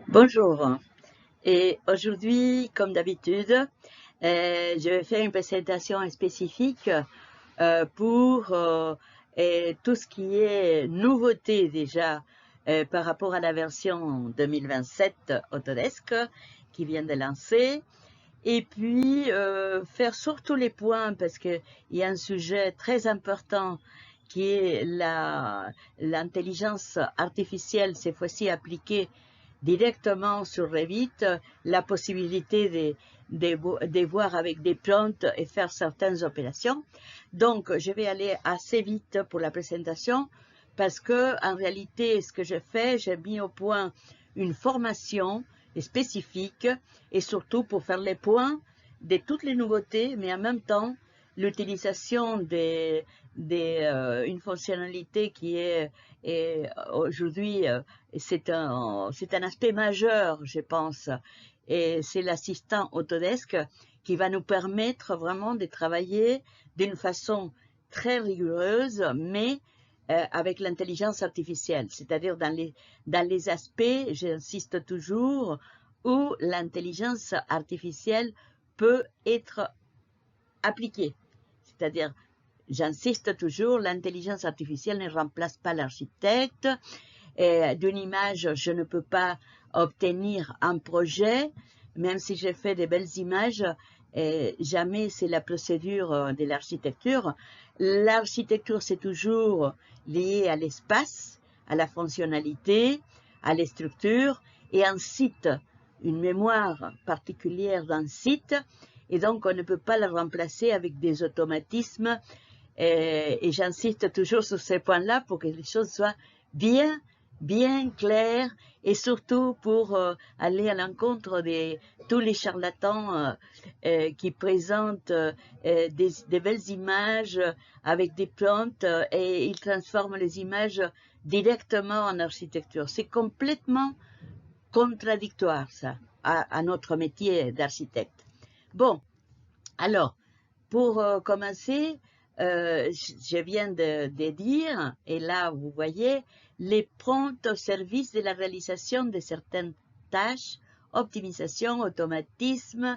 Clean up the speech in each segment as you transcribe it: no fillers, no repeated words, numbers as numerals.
Bonjour. Et aujourd'hui, comme d'habitude, je vais faire une présentation spécifique pour tout ce qui est nouveauté déjà par rapport à la version 2027 Autodesk qui vient de lancer. Et puis faire surtout les points parce qu'il y a un sujet très important qui est l'intelligence artificielle, cette fois-ci appliquée directement sur Revit, la possibilité de voir avec des prompts et faire certaines opérations. Donc, je vais aller assez vite pour la présentation parce que, en réalité, ce que je fais, j'ai mis au point une formation spécifique et surtout pour faire les points de toutes les nouveautés, mais en même temps, l'utilisation une fonctionnalité qui est aujourd'hui c'est un aspect majeur, je pense, et c'est l'assistant Autodesk qui va nous permettre vraiment de travailler d'une façon très rigoureuse, mais avec l'intelligence artificielle, c'est-à-dire dans les aspects, j'insiste toujours, où l'intelligence artificielle peut être appliquée. C'est-à-dire, j'insiste toujours, l'intelligence artificielle ne remplace pas l'architecte. D'une image, je ne peux pas obtenir un projet, même si j'ai fait de belles images, jamais c'est la procédure de l'architecture. L'architecture, c'est toujours lié à l'espace, à la fonctionnalité, à les structures, et un site, une mémoire particulière d'un site, et donc on ne peut pas la remplacer avec des automatismes, et j'insiste toujours sur ces points-là pour que les choses soient bien claires et surtout pour aller à l'encontre de tous les charlatans qui présentent des belles images avec des prompts et ils transforment les images directement en architecture. C'est complètement contradictoire, ça, à notre métier d'architecte. Bon, alors, pour commencer, je viens de dire, et là vous voyez, les prompts au service de la réalisation de certaines tâches, optimisation, automatisme,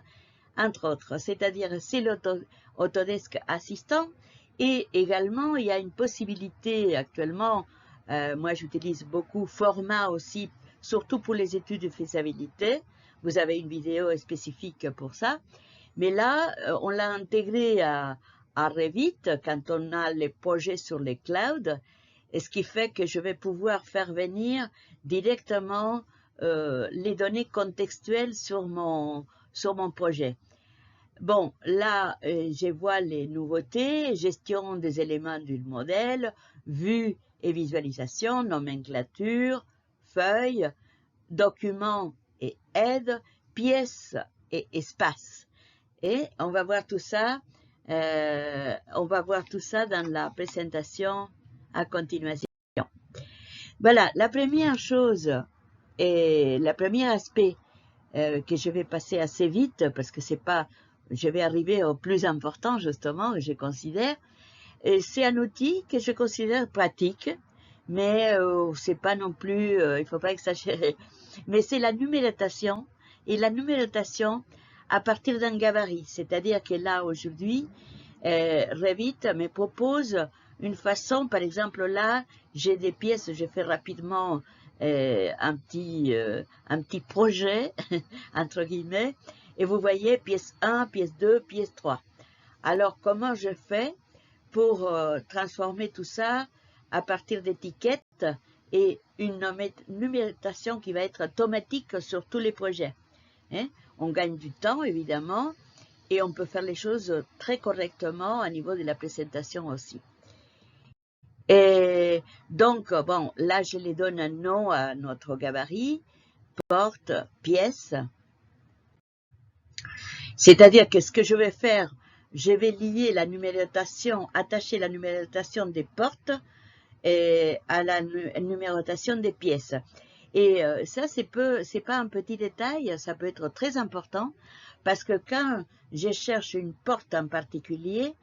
entre autres. C'est-à-dire, c'est l'Autodesk Assistant. Et également, il y a une possibilité actuellement, moi j'utilise beaucoup Forma aussi, surtout pour les études de faisabilité. Vous avez une vidéo spécifique pour ça. Mais là, on l'a intégré à Revit quand on a les projets sur les clouds, et ce qui fait que je vais pouvoir faire venir directement les données contextuelles sur mon projet. Bon, là, je vois les nouveautés, gestion des éléments du modèle, vue et visualisation, nomenclature, feuilles, documents et aides, pièces et espaces. Et on va voir tout ça, dans la présentation à continuation. Voilà, la première chose et le premier aspect que je vais passer assez vite parce que c'est pas, je vais arriver au plus important justement, je considère. C'est un outil que je considère pratique, mais c'est pas non plus, il faut pas exagérer. Mais c'est la numérotation, et la numérotation à partir d'un gabarit. C'est-à-dire que là, aujourd'hui, Revit me propose une façon, par exemple là, j'ai des pièces, je fais rapidement un petit projet, entre guillemets, et vous voyez pièce 1, pièce 2, pièce 3. Alors, comment je fais pour transformer tout ça à partir d'étiquettes et une numérotation qui va être automatique sur tous les projets. Hein? On gagne du temps, évidemment, et on peut faire les choses très correctement à niveau de la présentation aussi. Et donc, bon, là, je les donne un nom à notre gabarit, porte, pièce. C'est-à-dire que ce que je vais faire, je vais lier la numérotation, attacher la numérotation des portes à la numérotation des pièces. Et ça, c'est pas un petit détail, ça peut être très important, parce que quand je cherche une porte en particulier,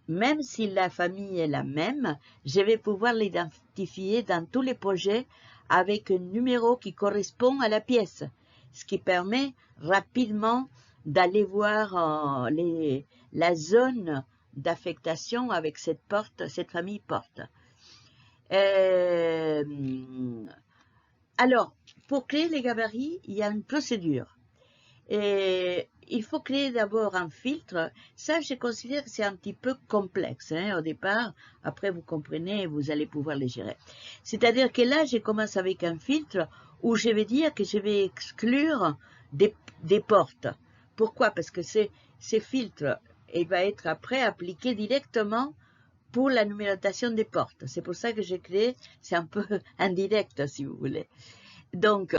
même si la famille est la même, je vais pouvoir l'identifier dans tous les projets avec un numéro qui correspond à la pièce, ce qui permet rapidement d'aller voir la zone d'affectation avec cette porte, cette famille porte. Alors, pour créer les gabarits, il y a une procédure. Et il faut créer d'abord un filtre. Ça, je considère que c'est un petit peu complexe au départ. Après, vous comprenez, vous allez pouvoir les gérer. C'est-à-dire que là, je commence avec un filtre où je vais dire que je vais exclure des portes. Pourquoi? Parce que ces filtres, il va être après appliqué directement pour la numérotation des portes. C'est pour ça que j'ai créé, c'est un peu indirect si vous voulez. Donc,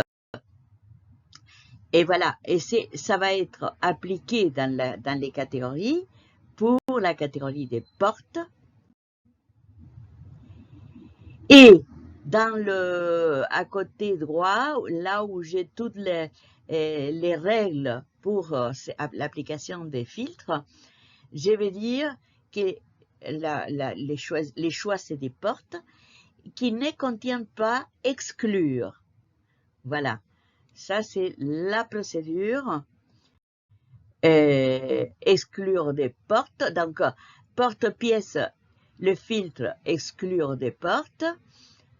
et voilà, et ça va être appliqué dans les catégories pour la catégorie des portes. Et à côté droit, là où j'ai toutes les règles pour l'application des filtres, je vais dire que les choix c'est des portes qui ne contiennent pas exclure. Voilà. Ça, c'est la procédure. Exclure des portes. Donc, porte-pièce, le filtre exclure des portes.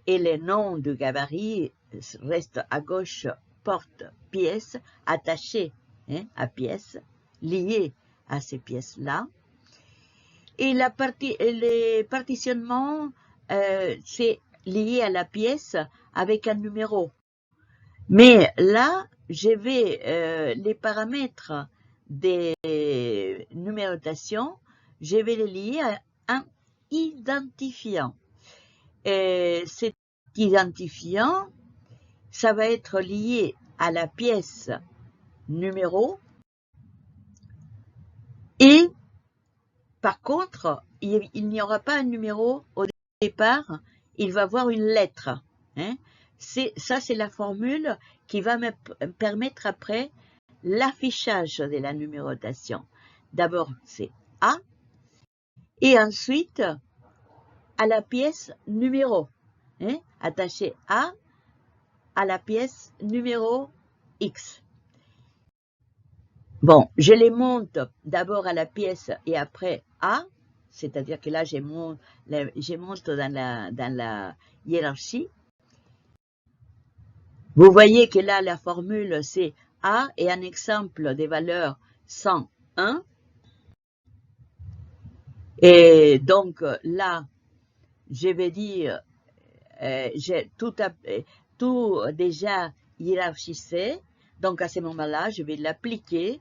Et le nom du gabarit reste à gauche, porte-pièce, attaché à pièce, lié à ces pièces-là. Et les partitionnements, c'est lié à la pièce avec un numéro. Mais là, je vais les paramètres des numérotations, je vais les lier à un identifiant. Et cet identifiant, ça va être lié à la pièce numéro. Et par contre, il n'y aura pas un numéro au départ, il va avoir une lettre. Ça, c'est la formule qui va me permettre après l'affichage de la numérotation. D'abord, c'est A, et ensuite, à la pièce numéro. Attaché A à la pièce numéro X. Bon, je les monte d'abord à la pièce et après A, c'est-à-dire que là, je monte dans la hiérarchie. Vous voyez que là, la formule, c'est A et un exemple des valeurs 101. Et donc, là, je vais dire, j'ai tout déjà hiérarchisé. Donc, à ce moment-là, je vais l'appliquer.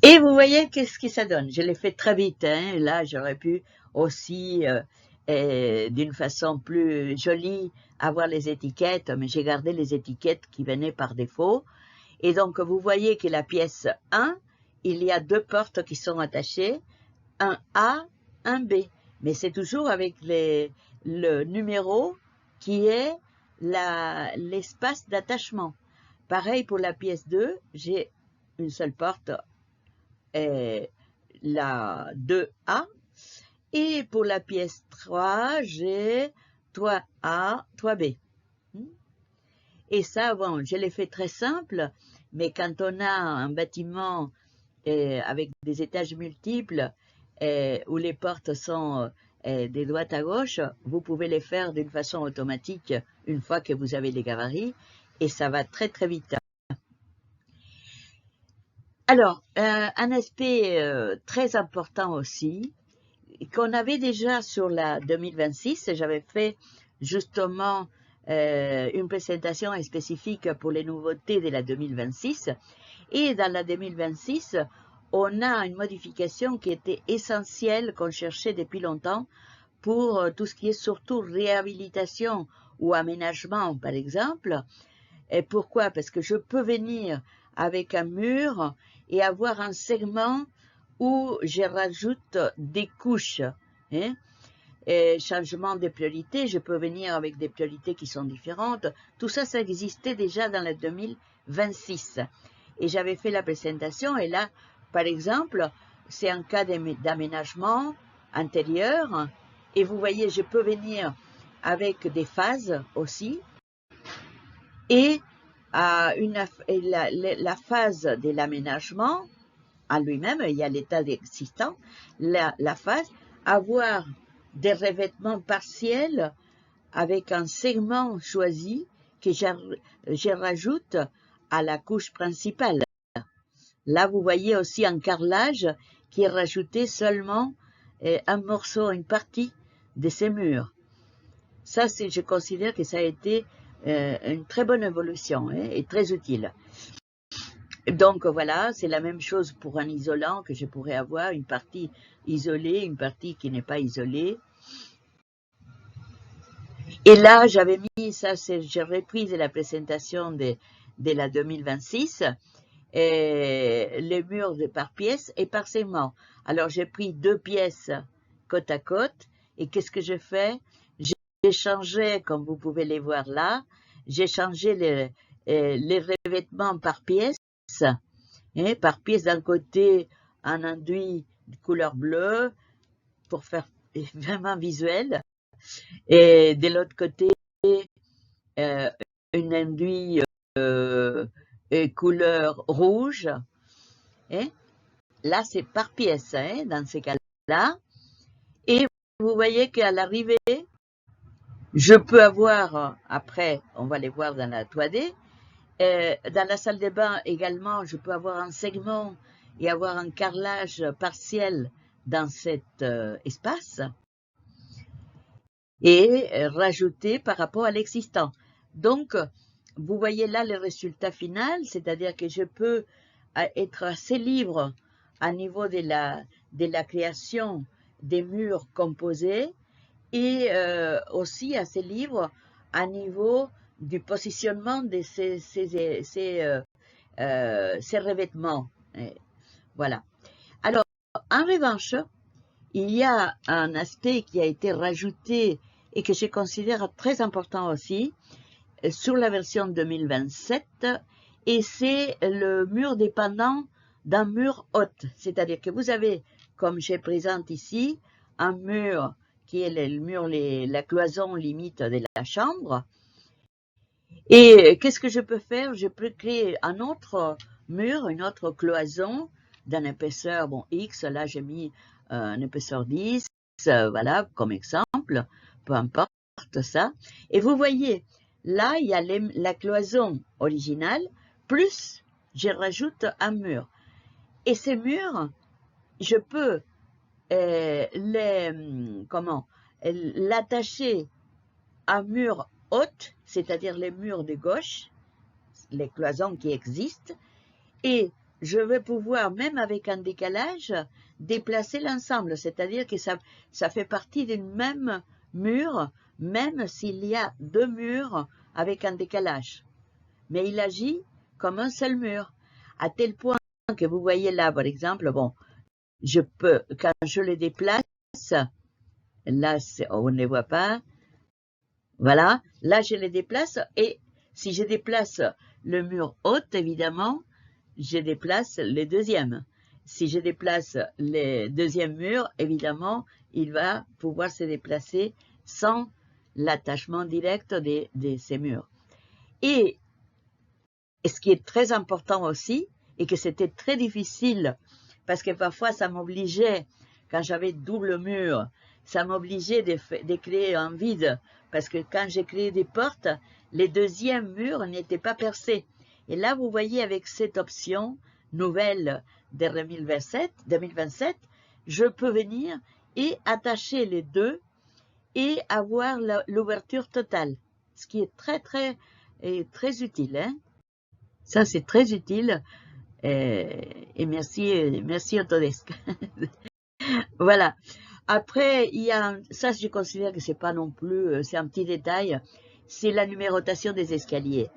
Et vous voyez qu'est-ce que ça donne. Je l'ai fait très vite. Là, j'aurais pu aussi, d'une façon plus jolie, avoir les étiquettes, mais j'ai gardé les étiquettes qui venaient par défaut. Et donc, vous voyez que la pièce 1, il y a deux portes qui sont attachées, un A, un B. Mais c'est toujours avec le numéro qui est l'espace d'attachement. Pareil pour la pièce 2, j'ai une seule porte, la 2A. Et pour la pièce 3, j'ai 3A, 3B. Et ça, bon, je l'ai fait très simple, mais quand on a un bâtiment avec des étages multiples, où les portes sont de droite à gauche, vous pouvez les faire d'une façon automatique une fois que vous avez les gabarits, et ça va très très vite. Alors, un aspect très important aussi, qu'on avait déjà sur la 2026, j'avais fait justement une présentation spécifique pour les nouveautés de la 2026, et dans la 2026, on a une modification qui était essentielle, qu'on cherchait depuis longtemps, pour tout ce qui est surtout réhabilitation ou aménagement, par exemple. Et pourquoi? Parce que je peux venir avec un mur et avoir un segment où je rajoute des couches. Et changement de priorité, je peux venir avec des priorités qui sont différentes. Tout ça, ça existait déjà dans la 2026. Et j'avais fait la présentation, et là, par exemple, c'est un cas d'aménagement intérieur, Et vous voyez, je peux venir avec des phases aussi. Et la phase de l'aménagement, en lui-même, il y a l'état existant, la phase, avoir des revêtements partiels avec un segment choisi que je rajoute à la couche principale. Là, vous voyez aussi un carrelage qui est rajouté seulement un morceau, une partie de ces murs. Ça, je considère que ça a été une très bonne évolution et très utile. Donc voilà, c'est la même chose pour un isolant que je pourrais avoir, une partie isolée, une partie qui n'est pas isolée. Et là, j'avais mis, ça j'ai repris de la présentation de la 2026, les murs par pièce et par segment. Alors j'ai pris 2 pièces côte à côte et qu'est-ce que je fais? J'ai changé, comme vous pouvez les voir là, j'ai changé les revêtements par pièce. Par pièce d'un côté un enduit de couleur bleue pour faire vraiment visuel et de l'autre côté un enduit couleur rouge. Là c'est par pièce dans ces cas-là et vous voyez qu'à l'arrivée je peux avoir, après on va les voir dans la 3D, dans la salle de bain également, je peux avoir un segment et avoir un carrelage partiel dans cet espace et rajouter par rapport à l'existant. Donc, vous voyez là le résultat final, c'est-à-dire que je peux être assez libre à niveau de la création des murs composés et aussi assez libre à niveau du positionnement de ces revêtements. Voilà. Alors, en revanche, il y a un aspect qui a été rajouté et que je considère très important aussi sur la version 2027 et c'est le mur dépendant d'un mur haute. C'est-à-dire que vous avez, comme je présente ici, un mur qui est le mur, la cloison limite de la chambre. Et qu'est-ce que je peux faire? Je peux créer un autre mur, une autre cloison d'une épaisseur, bon, X, là j'ai mis une épaisseur 10, voilà, comme exemple, peu importe ça. Et vous voyez, là il y a la cloison originale, plus je rajoute un mur. Et ces murs, je peux l'attacher à mur haute, c'est-à-dire les murs de gauche, les cloisons qui existent, et je vais pouvoir, même avec un décalage, déplacer l'ensemble, c'est-à-dire que ça fait partie d'un même mur, même s'il y a 2 murs avec un décalage. Mais il agit comme un seul mur, à tel point que vous voyez là, par exemple, bon, je peux, quand je les déplace, là, on ne les voit pas, voilà, là je les déplace et si je déplace le mur haut, évidemment, je déplace le deuxième. Si je déplace le deuxième mur, évidemment, il va pouvoir se déplacer sans l'attachement direct de ces murs. Et ce qui est très important aussi, et que c'était très difficile, parce que parfois ça m'obligeait, quand j'avais double mur, ça m'obligeait de créer un vide, parce que quand j'ai créé des portes, les deuxièmes murs n'étaient pas percés. Et là, vous voyez, avec cette option nouvelle de 2027, je peux venir et attacher les deux et avoir l'ouverture totale, ce qui est très utile. Hein? Ça, c'est très utile. Et merci Autodesk. Voilà. Après, il y a, ça je considère que c'est pas non plus, c'est un petit détail, c'est la numérotation des escaliers.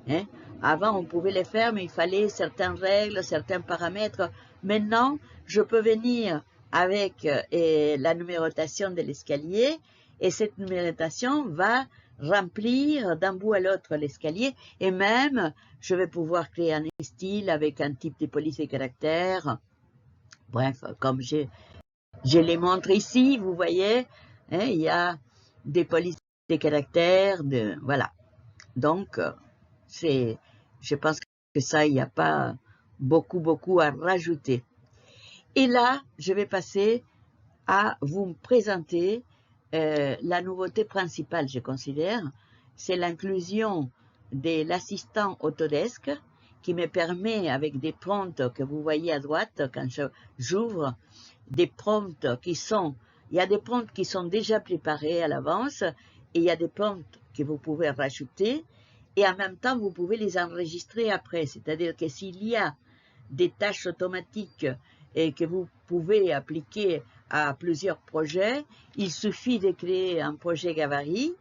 Hein? Avant, on pouvait les faire, mais il fallait certaines règles, certains paramètres. Maintenant, je peux venir avec la numérotation de l'escalier et cette numérotation va remplir d'un bout à l'autre l'escalier et même, je vais pouvoir créer un style avec un type de police et caractère. Bref, comme je les montre ici, vous voyez, hein, il y a des polices de caractère, voilà. Donc, je pense que ça, il n'y a pas beaucoup à rajouter. Et là, je vais passer à vous présenter la nouveauté principale, je considère, c'est l'inclusion de l'assistant Autodesk qui me permet, avec des prompts que vous voyez à droite quand j'ouvre, des prompts qui sont, il y a des prompts qui sont déjà préparés à l'avance et il y a des prompts que vous pouvez rajouter et en même temps vous pouvez les enregistrer après, c'est-à-dire que s'il y a des tâches automatiques et que vous pouvez appliquer à plusieurs projets, il suffit de créer un projet gabarit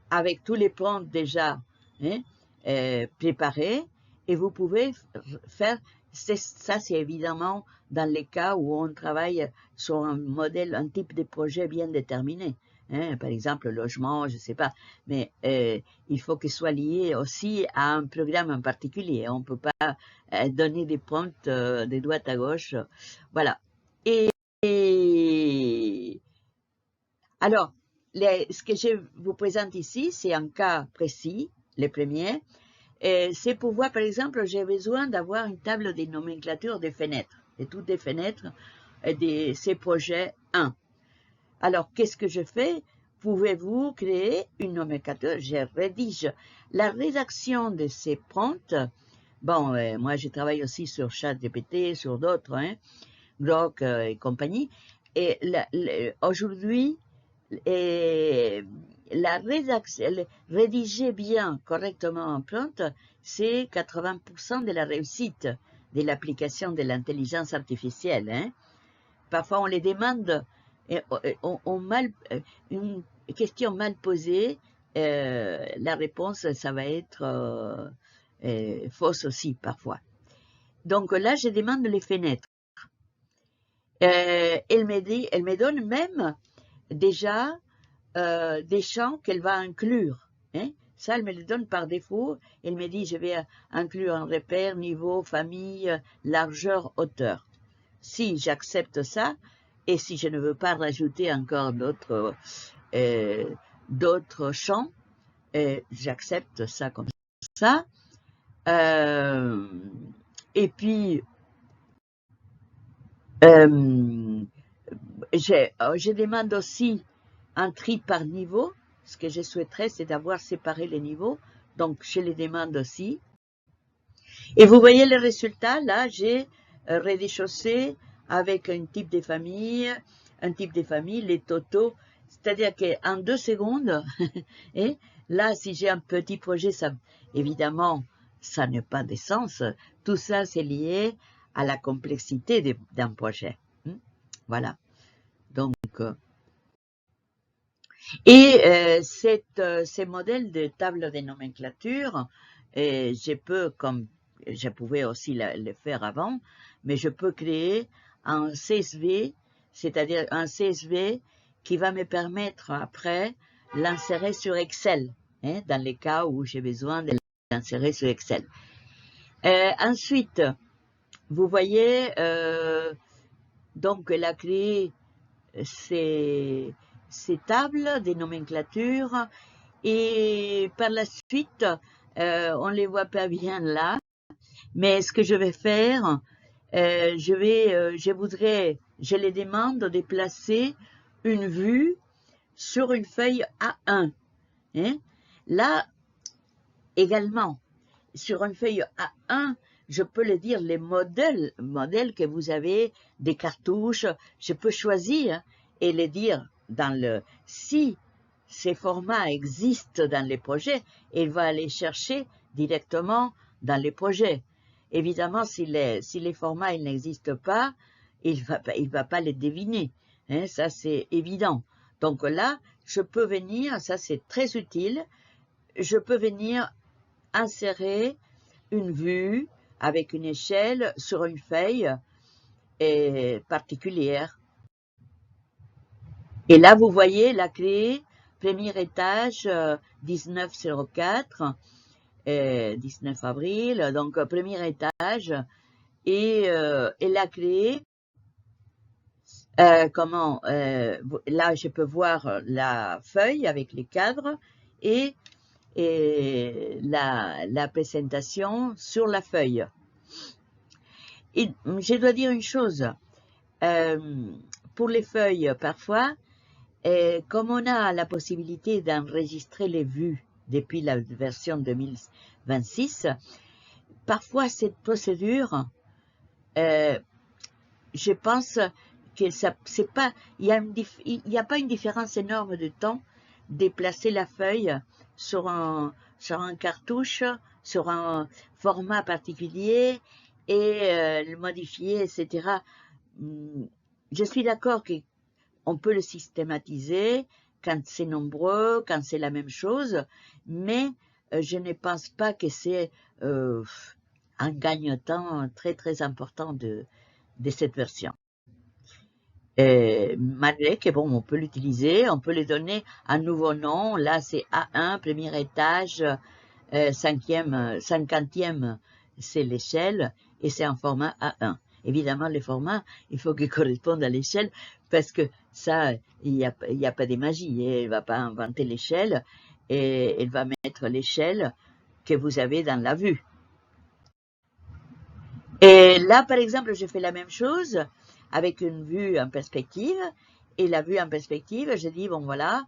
avec tous les prompts déjà hein, préparés et vous pouvez faire, ça c'est évidemment dans les cas où on travaille sur un modèle, un type de projet bien déterminé. Hein, par exemple, logement, je ne sais pas, mais il faut qu'il soit lié aussi à un programme en particulier. On ne peut pas donner des prompts de droite à gauche. Voilà. Et alors, ce que je vous présente ici, c'est un cas précis, le premier. C'est pour voir, par exemple, j'ai besoin d'avoir une table de nomenclature des fenêtres, de toutes les fenêtres de ces projets 1. Alors, qu'est-ce que je fais? Pouvez-vous créer une nomenclature? Je rédige la rédaction de ces prompts. Bon, moi, je travaille aussi sur ChatGPT, sur d'autres, hein, Grok et compagnie. Et aujourd'hui, rédiger bien, correctement un prompt, c'est 80% de la réussite de l'application de l'intelligence artificielle. Hein. Parfois, on les demande, une question mal posée, la réponse, ça va être fausse aussi, parfois. Donc là, je demande les fenêtres. Elle me donne même déjà des champs qu'elle va inclure. Hein. Ça, elle me le donne par défaut. Elle me dit, je vais inclure un repère, niveau, famille, largeur, hauteur. Si j'accepte ça, et si je ne veux pas rajouter encore d'autres champs, j'accepte ça comme ça. Et puis, je demande aussi un tri par niveau. Ce que je souhaiterais, c'est d'avoir séparé les niveaux. Donc, je les demande aussi. Et vous voyez le résultat. Là, j'ai rez-de-chaussée avec un type de famille, les totaux. C'est-à-dire qu'en 2 secondes, et là, si j'ai un petit projet, ça, évidemment, ça n'a pas de sens. Tout ça, c'est lié à la complexité d'un projet. Voilà. Donc, ces modèles de table de nomenclature, je pouvais aussi le faire avant, mais je peux créer un CSV, c'est-à-dire un CSV qui va me permettre après l'insérer sur Excel, hein, dans les cas où j'ai besoin de l'insérer sur Excel. Ensuite, vous voyez, donc elle a créé ces tables de nomenclature et par la suite, on ne les voit pas bien là, mais ce que je vais faire, je les demande de placer une vue sur une feuille A1. Hein? Là, également, sur une feuille A1, je peux le dire, les modèles que vous avez, des cartouches, je peux choisir et les dire si ces formats existent dans les projets, il va aller chercher directement dans les projets. Évidemment, si les formats n'existent pas, il va pas les deviner. Hein, ça, c'est évident. Donc là, je peux venir, ça c'est très utile, je peux venir insérer une vue avec une échelle sur une feuille particulière. Et là, vous voyez la clé, premier étage, 1904, 19 avril, donc premier étage, et la clé, Là, je peux voir la feuille avec les cadres et la présentation sur la feuille. Et je dois dire une chose, pour les feuilles, parfois, comme on a la possibilité d'enregistrer les vues depuis la version 2026, parfois cette procédure, je pense que ça, c'est pas, il y a pas une différence énorme de temps déplacer la feuille sur un cartouche, sur un format particulier et le modifier, etc. Je suis d'accord qu'on peut le systématiser quand c'est nombreux, quand c'est la même chose, mais je ne pense pas que c'est un gagne-temps très très important de cette version. Malgré que bon, on peut l'utiliser, on peut lui donner un nouveau nom. Là, c'est A1, premier étage, 50e, c'est l'échelle, et c'est en format A1. Évidemment, le format, il faut qu'il corresponde à l'échelle, parce que ça, il n'y a pas de magie. Elle ne va pas inventer l'échelle, et elle va mettre l'échelle que vous avez dans la vue. Et là, par exemple, je fais la même chose avec une vue en perspective. Et la vue en perspective, je dis, bon voilà,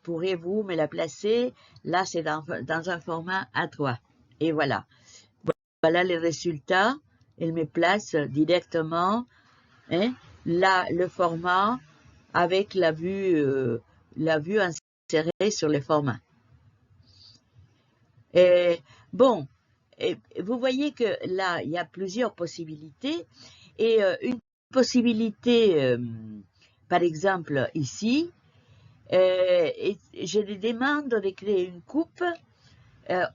pourrez-vous me la placer? Là, c'est dans un format A3. Et voilà. Voilà les résultats. Elle me place directement, hein, là, le format avec la vue insérée sur le format. Et, bon, et vous voyez que là, il y a plusieurs possibilités. Et une possibilité, par exemple, ici, je lui demande de créer une coupe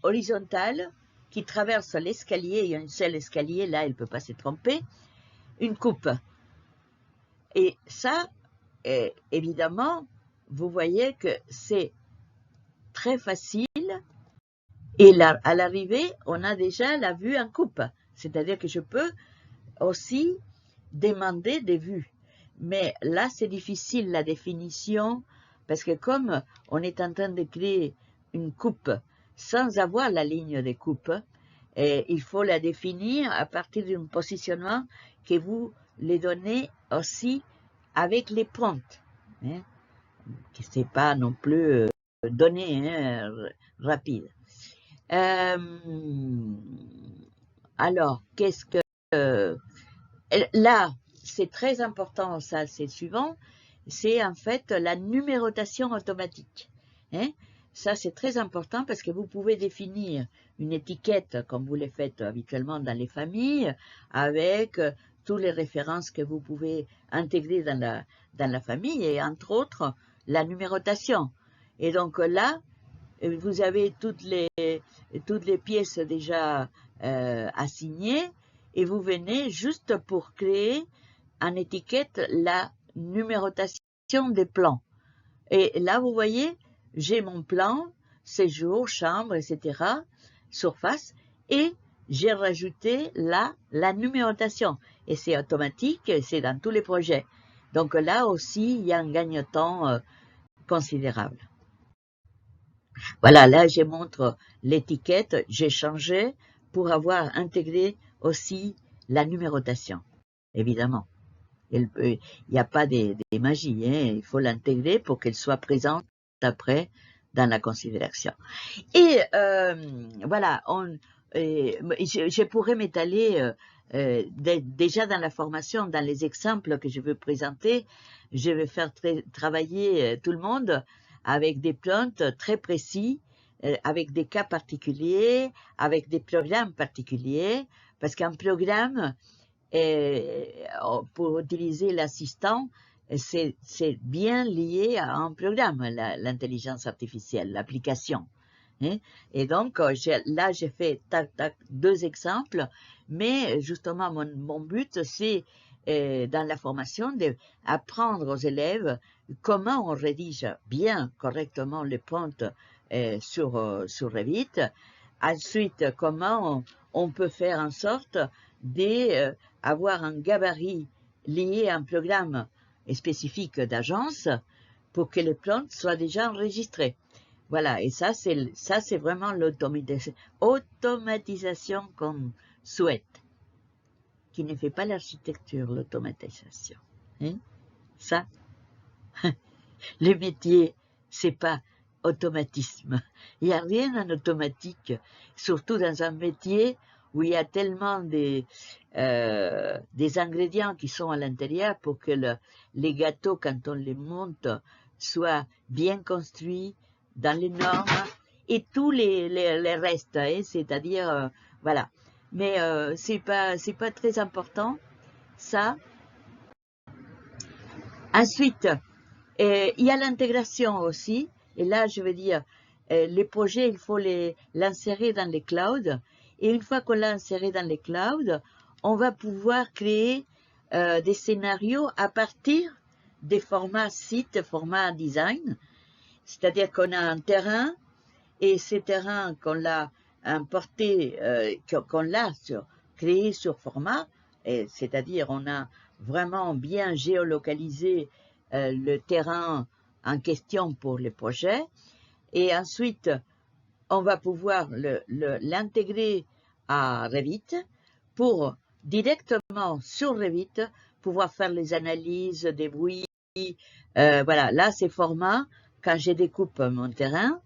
horizontale qui traverse l'escalier. Il y a un seul escalier, là, elle ne peut pas se tromper. Une coupe. Et ça, évidemment, vous voyez que c'est très facile. Et là, à l'arrivée, on a déjà la vue en coupe. C'est-à-dire que je peux aussi demander des vues. Mais là, c'est difficile la définition, parce que comme on est en train de créer une coupe sans avoir la ligne de coupe, il faut la définir à partir d'un positionnement que vous les donnez aussi avec les prompts, hein, que c'est pas non plus donné, hein, rapide. Alors, qu'est-ce que là, c'est très important, ça, c'est le suivant, c'est en fait la numérotation automatique. Hein? Ça, c'est très important parce que vous pouvez définir une étiquette, comme vous le faites habituellement dans les familles, avec toutes les références que vous pouvez intégrer dans la famille, et entre autres, la numérotation. Et donc là, vous avez toutes les pièces déjà assignées, et vous venez juste pour créer en étiquette la numérotation des plans. Et là, vous voyez, j'ai mon plan, séjour, chambre, etc., surface, et j'ai rajouté là la numérotation. Et c'est automatique, c'est dans tous les projets. Donc là aussi, il y a un gagne-temps considérable. Voilà, là, je montre l'étiquette, j'ai changé pour avoir intégré aussi la numérotation, évidemment. Il n'y a pas des magies, hein, il faut l'intégrer pour qu'elle soit présente après dans la considération. Et voilà, je pourrais m'étaler déjà dans la formation, dans les exemples que je veux présenter, je vais faire travailler tout le monde avec des prompts très précis, avec des cas particuliers, avec des programmes particuliers, parce qu'un programme, pour utiliser l'assistant, c'est bien lié à un programme, l'intelligence artificielle, l'application. Hein? Et donc, là, j'ai fait deux exemples, mais justement, mon but, c'est dans la formation d'apprendre aux élèves comment on rédige bien, correctement les prompts sur Revit. Ensuite, comment on peut faire en sorte d'avoir un gabarit lié à un programme spécifique d'agence pour que les plantes soient déjà enregistrées. Voilà, et ça c'est vraiment l'automatisation qu'on souhaite, qui ne fait pas l'architecture, l'automatisation. Hein? Ça, le métier, c'est pas automatisme. Il n'y a rien en automatique, surtout dans un métier où il y a tellement des ingrédients qui sont à l'intérieur pour que les gâteaux, quand on les monte, soient bien construits dans les normes et tous les restes, hein, c'est-à-dire, voilà. Mais c'est pas très important, ça. Ensuite, il y a l'intégration aussi, et là je veux dire, les projets, il faut l'insérer dans les clouds, et une fois qu'on l'a inséré dans les clouds, on va pouvoir créer des scénarios à partir des formats sites, formats design, c'est-à-dire qu'on a un terrain, et ces terrains qu'on l'a importé, qu'on l'a créé sur format, c'est-à-dire on a vraiment bien géolocalisé le terrain en question pour le projet, et ensuite on va pouvoir l'intégrer à Revit pour directement sur Revit pouvoir faire les analyses des bruits. Voilà, là c'est format, quand je découpe mon terrain,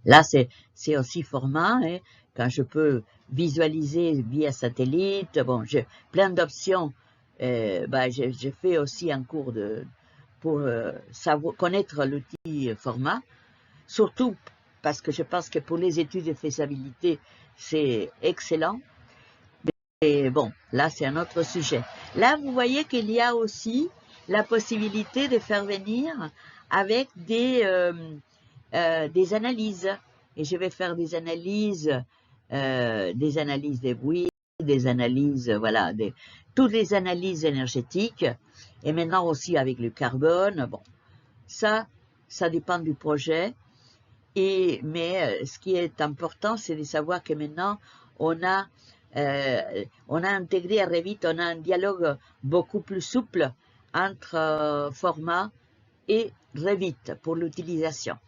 là c'est aussi format, hein, quand je peux visualiser via satellite, bon, j'ai plein d'options. J'ai fait aussi un cours pour connaître l'outil format, surtout parce que je pense que pour les études de faisabilité, c'est excellent. Et bon, là, c'est un autre sujet. Là, vous voyez qu'il y a aussi la possibilité de faire venir avec des analyses. Et je vais faire des analyses des bruits, des analyses, voilà, toutes les analyses énergétiques, et maintenant aussi avec le carbone. Bon, ça dépend du projet. Mais ce qui est important, c'est de savoir que maintenant, on a intégré à Revit, on a un dialogue beaucoup plus souple entre format et Revit pour l'utilisation.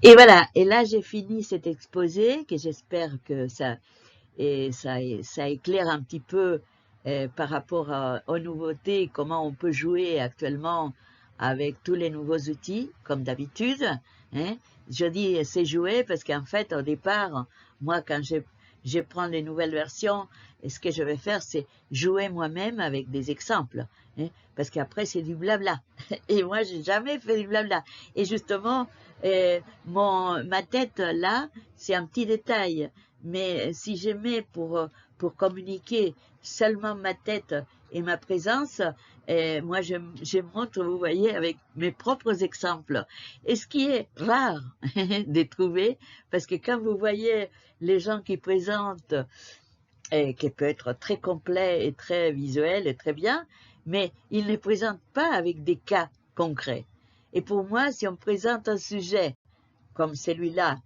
Et voilà, et là j'ai fini cet exposé, que j'espère que ça éclaire un petit peu par rapport aux nouveautés, comment on peut jouer actuellement avec tous les nouveaux outils, comme d'habitude. Hein. Je dis c'est jouer parce qu'en fait, au départ, moi, quand je prends les nouvelles versions, et ce que je vais faire, c'est jouer moi-même avec des exemples. Hein, parce qu'après, c'est du blabla. Et moi, j'ai jamais fait du blabla. Et justement, ma tête, là, c'est un petit détail. Mais si je mets pour communiquer seulement ma tête et ma présence, moi je montre, vous voyez, avec mes propres exemples. Et ce qui est rare de trouver, parce que quand vous voyez les gens qui présentent, qui peut être très complet et très visuel et très bien, mais ils ne présentent pas avec des cas concrets. Et pour moi, si on présente un sujet comme celui-là,